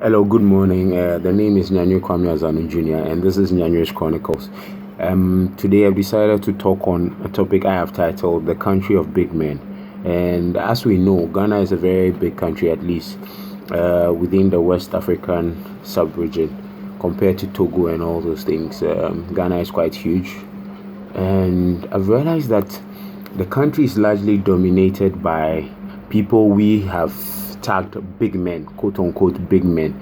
Hello, good morning. The name is Nyanyo Kwame Azanu Jr. and this is Nyanyo's Chronicles. Today I've decided to talk on a topic I have titled The Country of Big Men. And as we know, Ghana is a very big country, at least within the West African sub-region. Compared to Togo and all those things, Ghana is quite huge. And I've realized that the country is largely dominated by people we have tagged big men, quote unquote big men,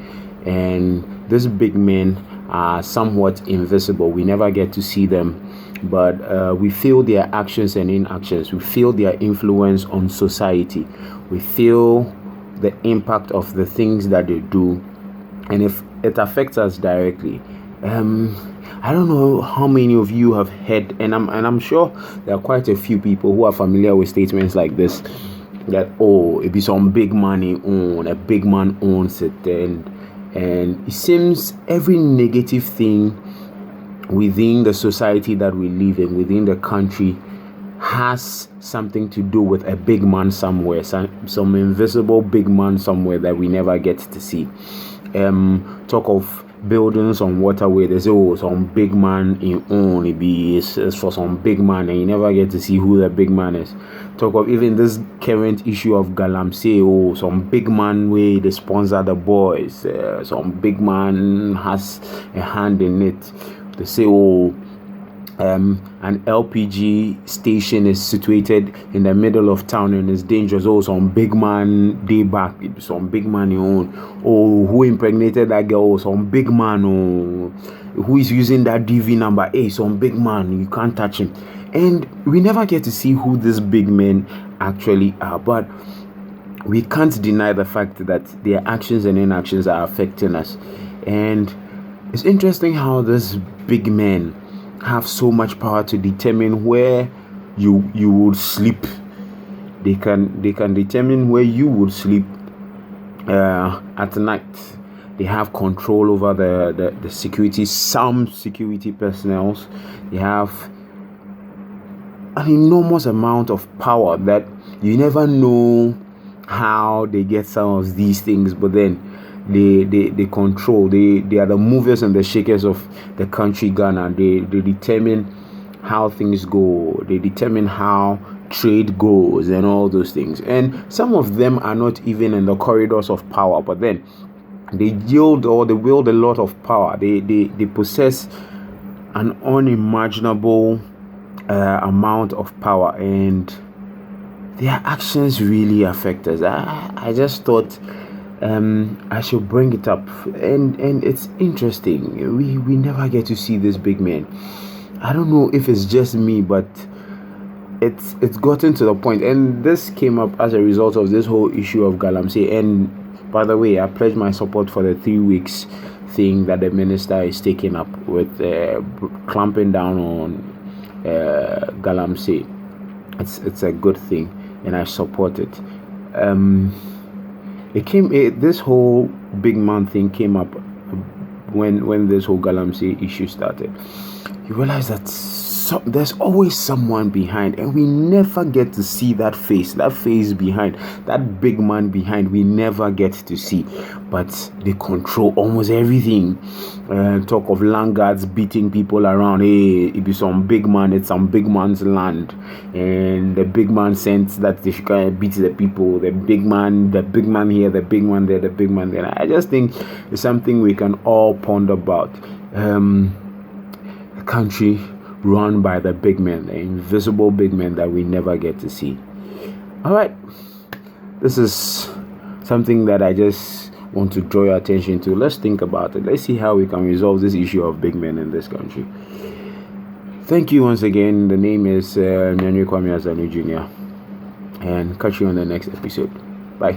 and these big men are somewhat invisible. We never get to see them, but we feel their actions and inactions. We feel their influence on society. We feel the impact of the things that they do, and if it affects us directly. I don't know how many of you have heard, and I'm sure there are quite a few people who are familiar with statements like this, that it be some big money own, a big man owns it, and it seems every negative thing within the society that we live in, within the country, has something to do with a big man somewhere, some invisible big man somewhere that we never get to see. Talk of buildings on waterway, they say some big man in own, it's for some big man, and you never get to see who the big man is. Talk of even this current issue of Galamsey, some big man way they sponsor the boys, some big man has a hand in it. They say an LPG station is situated in the middle of town and is dangerous. Some big man day back, some big man you own. Who impregnated that girl? Some big man. Who is using that DV number? Some big man. You can't touch him. And we never get to see who these big men actually are. But we can't deny the fact that their actions and inactions are affecting us. And it's interesting how these big men have so much power to determine where you would sleep. They can determine where you would sleep at night. They have control over the security, some security personnel. They have an enormous amount of power that you never know how they get some of these things, but then they control. They are the movers and the shakers of the country Ghana. They determine how things go. They determine how trade goes and all those things. And some of them are not even in the corridors of power, but then they wield a lot of power. They possess an unimaginable amount of power, and their actions really affect us. I just thought I should bring it up, and it's interesting. We never get to see this big man. I don't know if it's just me, but it's gotten to the point, and this came up as a result of this whole issue of Galamsey. And by the way, I pledge my support for the 3 weeks thing that the minister is taking up with clamping down on Galamsey. It's a good thing, and I support it. This whole big man thing came up when this whole Galamsey issue started. You realize that there's always someone behind, and we never get to see that face behind, that big man behind. We never get to see, but they control almost everything. Talk of land guards beating people around. It be some big man, it's some big man's land, and the big man sends that they should beat the people. The big man here, the big man there, the big man there. I just think it's something we can all ponder about. A country run by the big men, the invisible big men that we never get to see. All right, this is something that I just want to draw your attention to. Let's think about it. Let's see how we can resolve this issue of big men in this country. Thank you once again. The name is Nyanyo Kwame Azanu Jr. and catch you on the next episode. Bye.